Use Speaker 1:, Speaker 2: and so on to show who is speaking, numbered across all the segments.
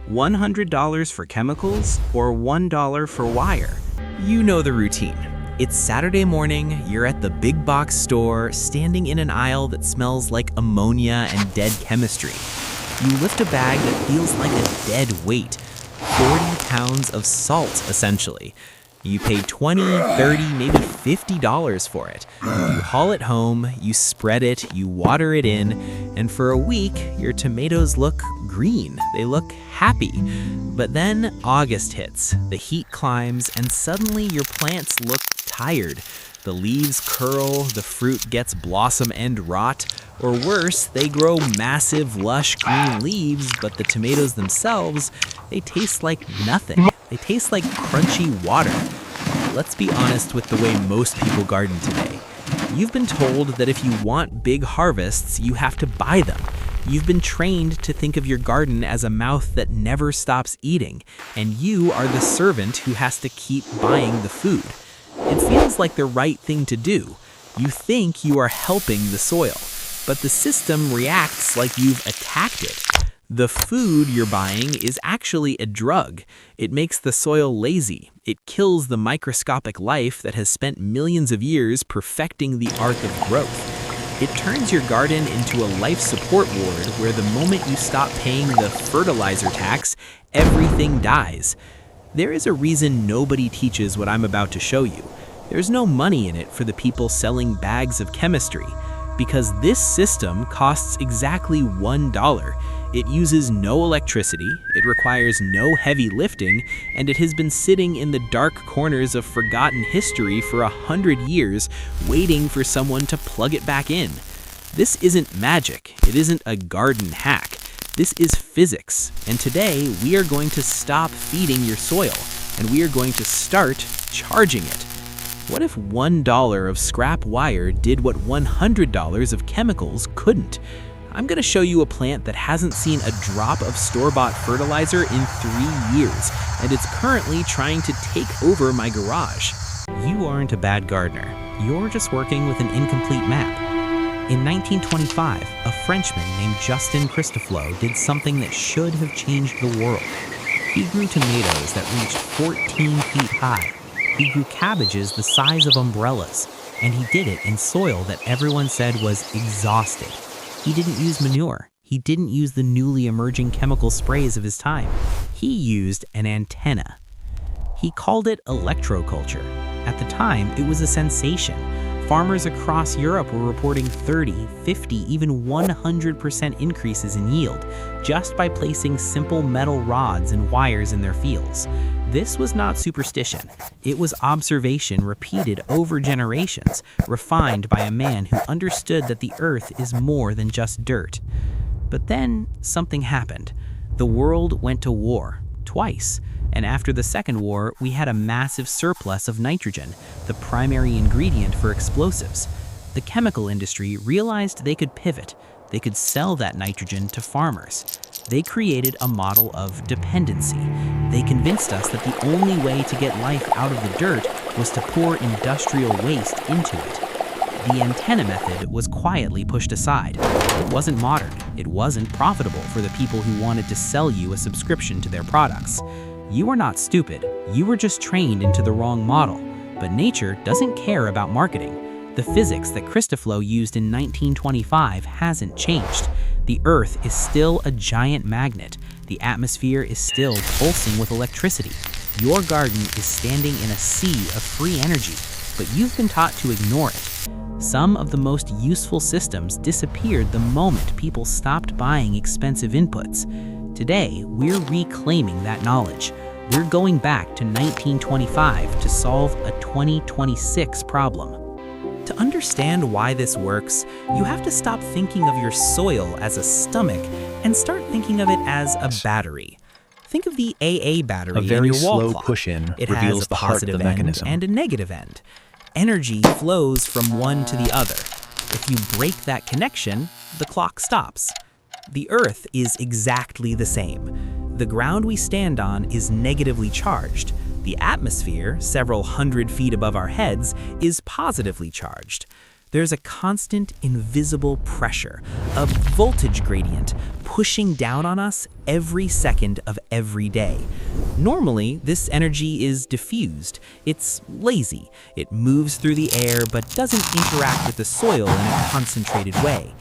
Speaker 1: $100 for chemicals or $1 for wire?
Speaker 2: You know the routine. It's Saturday morning, you're at the big box store, standing in an aisle that smells like ammonia and dead chemistry. You lift a bag that feels like a dead weight, 40 pounds of salt, essentially. You pay $20, $30, maybe $50 for it. You haul it home, you spread it, you water it in, and for a week, your tomatoes look green. They look happy. But then August hits, the heat climbs, and suddenly your plants look tired. The leaves curl, the fruit gets blossom end rot, or worse, they grow massive, lush green leaves, but the tomatoes themselves, they taste like nothing. They taste like crunchy water. Let's be honest with the way most people garden today. You've been told that if you want big harvests, you have to buy them. You've been trained to think of your garden as a mouth that never stops eating, and you are the servant who has to keep buying the food. It feels like the right thing to do. You think you are helping the soil, but the system reacts like you've attacked it. The food you're buying is actually a drug. It makes the soil lazy. It kills the microscopic life that has spent millions of years perfecting the art of growth. It turns your garden into a life support ward where the moment you stop paying the fertilizer tax, everything dies. There is a reason nobody teaches what I'm about to show you. There's no money in it for the people selling bags of chemistry, because this system costs exactly $1. It uses no electricity, it requires no heavy lifting, and it has been sitting in the dark corners of forgotten history for 100 years, waiting for someone to plug it back in. This isn't magic, it isn't a garden hack. This is physics, and today we are going to stop feeding your soil, and we are going to start charging it. What if $1 of scrap wire did what $100 of chemicals couldn't? I'm going to show you a plant that hasn't seen a drop of store-bought fertilizer in 3 years, and it's currently trying to take over my garage. You aren't a bad gardener. You're just working with an incomplete map. In 1925, a Frenchman named Justin Christofleau did something that should have changed the world. He grew tomatoes that reached 14 feet high. He grew cabbages the size of umbrellas, and he did it in soil that everyone said was exhausted. He didn't use manure. He didn't use the newly emerging chemical sprays of his time. He used an antenna. He called it electroculture. At the time, it was a sensation. Farmers across Europe were reporting 30, 50, even 100% increases in yield just by placing simple metal rods and wires in their fields. This was not superstition. It was observation repeated over generations, refined by a man who understood that the earth is more than just dirt. But then something happened. The world went to war, twice. And after the Second War, we had a massive surplus of nitrogen, the primary ingredient for explosives. The chemical industry realized they could pivot. They could sell that nitrogen to farmers. They created a model of dependency. They convinced us that the only way to get life out of the dirt was to pour industrial waste into it. The antenna method was quietly pushed aside. It wasn't modern. It wasn't profitable for the people who wanted to sell you a subscription to their products. You were not stupid. You were just trained into the wrong model. But nature doesn't care about marketing. The physics that Christofleau used in 1925 hasn't changed. The Earth is still a giant magnet. The atmosphere is still pulsing with electricity. Your garden is standing in a sea of free energy, but you've been taught to ignore it. Some of the most useful systems disappeared the moment people stopped buying expensive inputs. Today, we're reclaiming that knowledge. We're going back to 1925 to solve a 2026 problem. To understand why this works, you have to stop thinking of your soil as a stomach and start thinking of it as a battery. Think of the AA battery
Speaker 3: in your wall clock. A very slow
Speaker 2: push-in
Speaker 3: reveals the heart of the mechanism.
Speaker 2: And a negative end. Energy flows from one to the other. If you break that connection, the clock stops. The Earth is exactly the same. The ground we stand on is negatively charged. The atmosphere, several hundred feet above our heads, is positively charged. There's a constant, invisible pressure, a voltage gradient, pushing down on us every second of every day. Normally, this energy is diffused. It's lazy. It moves through the air but doesn't interact with the soil in a concentrated way.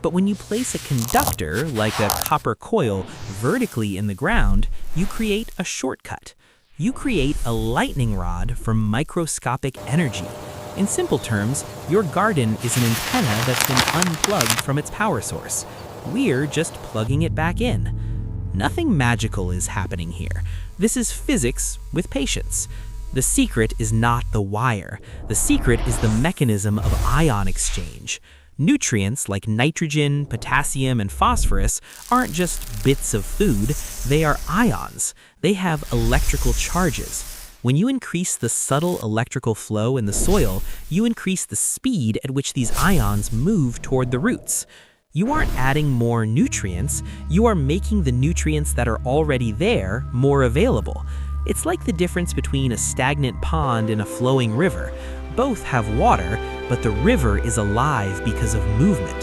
Speaker 2: But when you place a conductor, like a copper coil, vertically in the ground, you create a shortcut. You create a lightning rod for microscopic energy. In simple terms, your garden is an antenna that's been unplugged from its power source. We're just plugging it back in. Nothing magical is happening here. This is physics with patience. The secret is not the wire. The secret is the mechanism of ion exchange. Nutrients like nitrogen, potassium, and phosphorus aren't just bits of food, they are ions. They have electrical charges. When you increase the subtle electrical flow in the soil, you increase the speed at which these ions move toward the roots. You aren't adding more nutrients, you are making the nutrients that are already there more available. It's like the difference between a stagnant pond and a flowing river. Both have water, but the river is alive because of movement.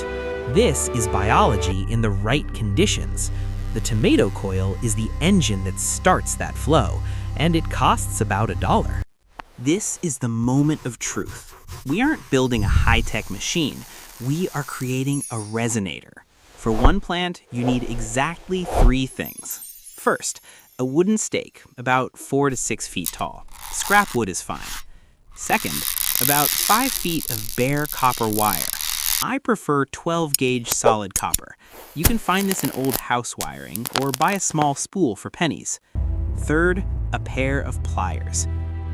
Speaker 2: This is biology in the right conditions. The tomato coil is the engine that starts that flow, and it costs about $1.
Speaker 1: This is the moment of truth. We aren't building a high-tech machine. We are creating a resonator. For one plant, you need exactly 3 things. First, a wooden stake, about 4 to 6 feet tall. Scrap wood is fine. Second, about 5 feet of bare copper wire. I prefer 12-gauge solid copper. You can find this in old house wiring or buy a small spool for pennies. Third, a pair of pliers.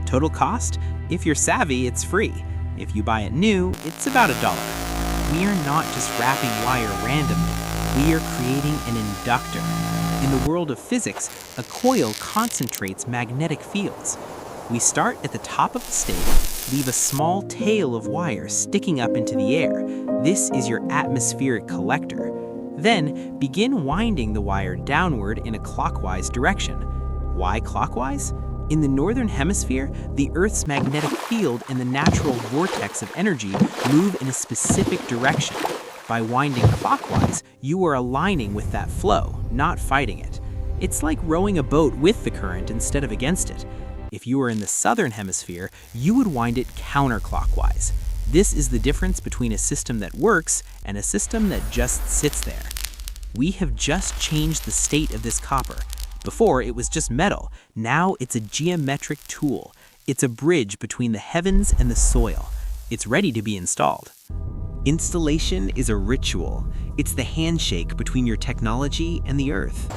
Speaker 1: Total cost? If you're savvy, it's free. If you buy it new, it's about $1. We are not just wrapping wire randomly. We are creating an inductor. In the world of physics, a coil concentrates magnetic fields. We start at the top of the stake, leave a small tail of wire sticking up into the air. This is your atmospheric collector. Then, begin winding the wire downward in a clockwise direction. Why clockwise? In the northern hemisphere, the Earth's magnetic field and the natural vortex of energy move in a specific direction. By winding clockwise, you are aligning with that flow, not fighting it. It's like rowing a boat with the current instead of against it. If you were in the southern hemisphere, you would wind it counterclockwise. This is the difference between a system that works and a system that just sits there. We have just changed the state of this copper. Before, it was just metal. Now it's a geometric tool. It's a bridge between the heavens and the soil. It's ready to be installed.
Speaker 2: Installation is a ritual. It's the handshake between your technology and the earth.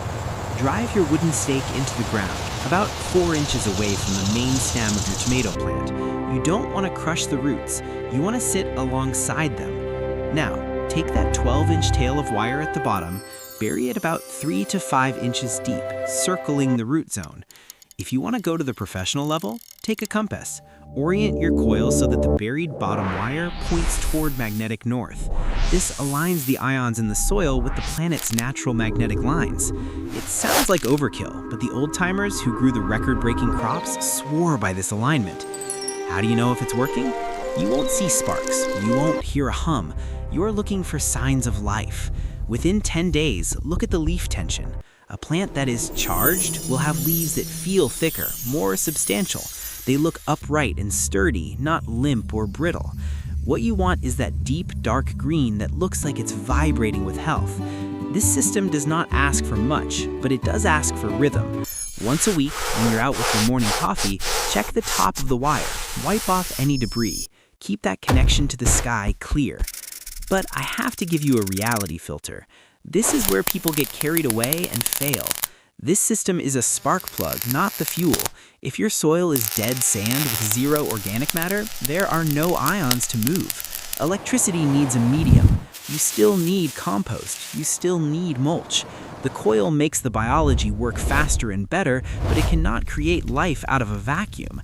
Speaker 2: Drive your wooden stake into the ground, about 4 inches away from the main stem of your tomato plant. You don't want to crush the roots. You want to sit alongside them. Now, take that 12-inch tail of wire at the bottom, bury it about 3 to 5 inches deep, circling the root zone. If you want to go to the professional level, take a compass. Orient your coil so that the buried bottom wire points toward magnetic north. This aligns the ions in the soil with the planet's natural magnetic lines. It sounds like overkill, but the old-timers who grew the record-breaking crops swore by this alignment. How do you know if it's working? You won't see sparks. You won't hear a hum. You're looking for signs of life. Within 10 days, look at the leaf tension. A plant that is charged will have leaves that feel thicker, more substantial. They look upright and sturdy, not limp or brittle. What you want is that deep, dark green that looks like it's vibrating with health. This system does not ask for much, but it does ask for rhythm. Once a week, when you're out with your morning coffee, check the top of the wire. Wipe off any debris. Keep that connection to the sky clear. But I have to give you a reality filter. This is where people get carried away and fail. This system is a spark plug, not the fuel. If your soil is dead sand with zero organic matter, there are no ions to move. Electricity needs a medium. You still need compost. You still need mulch. The coil makes the biology work faster and better, but it cannot create life out of a vacuum.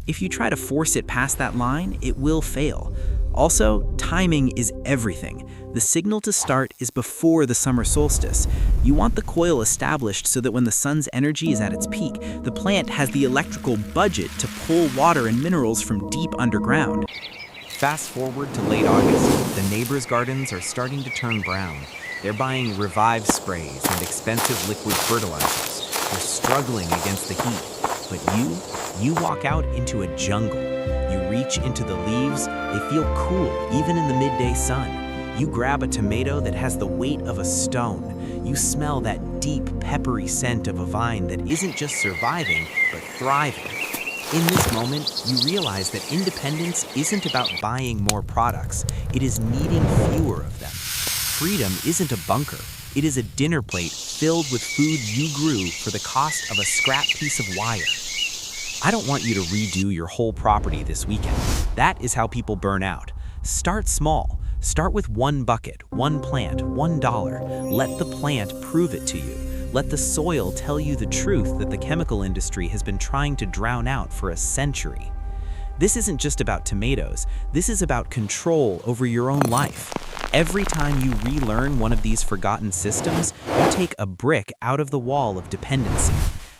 Speaker 2: If you try to force it past that line, it will fail. Also, timing is everything. The signal to start is before the summer solstice. You want the coil established so that when the sun's energy is at its peak, the plant has the electrical budget to pull water and minerals from deep underground. Fast forward to late August, the neighbors' gardens are starting to turn brown. They're buying Revive sprays and expensive liquid fertilizers. They're struggling against the heat. But you walk out into a jungle. You reach into the leaves, they feel cool even in the midday sun. You grab a tomato that has the weight of a stone. You smell that deep, peppery scent of a vine that isn't just surviving, but thriving. In this moment, you realize that independence isn't about buying more products. It is needing fewer of them. Freedom isn't a bunker. It is a dinner plate filled with food you grew for the cost of a scrap piece of wire. I don't want you to redo your whole property this weekend. That is how people burn out. Start small. Start with one bucket, one plant, $1. Let the plant prove it to you. Let the soil tell you the truth that the chemical industry has been trying to drown out for a century. This isn't just about tomatoes. This is about control over your own life. Every time you relearn one of these forgotten systems, you take a brick out of the wall of dependency.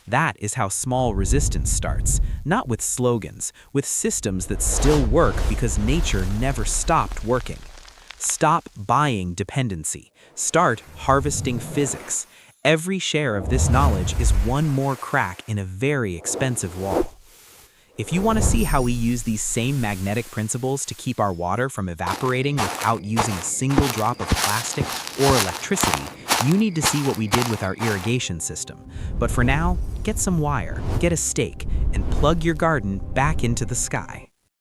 Speaker 2: That is how small resistance starts, not with slogans, with systems that still work because nature never stopped working. Stop buying dependency. Start harvesting physics. Every share of this knowledge is one more crack in a very expensive wall. If you want to see how we use these same magnetic principles to keep our water from evaporating without using a single drop of plastic or electricity, you need to see what we did with our irrigation system. But for now, get some wire, get a stake, and plug your garden back into the sky.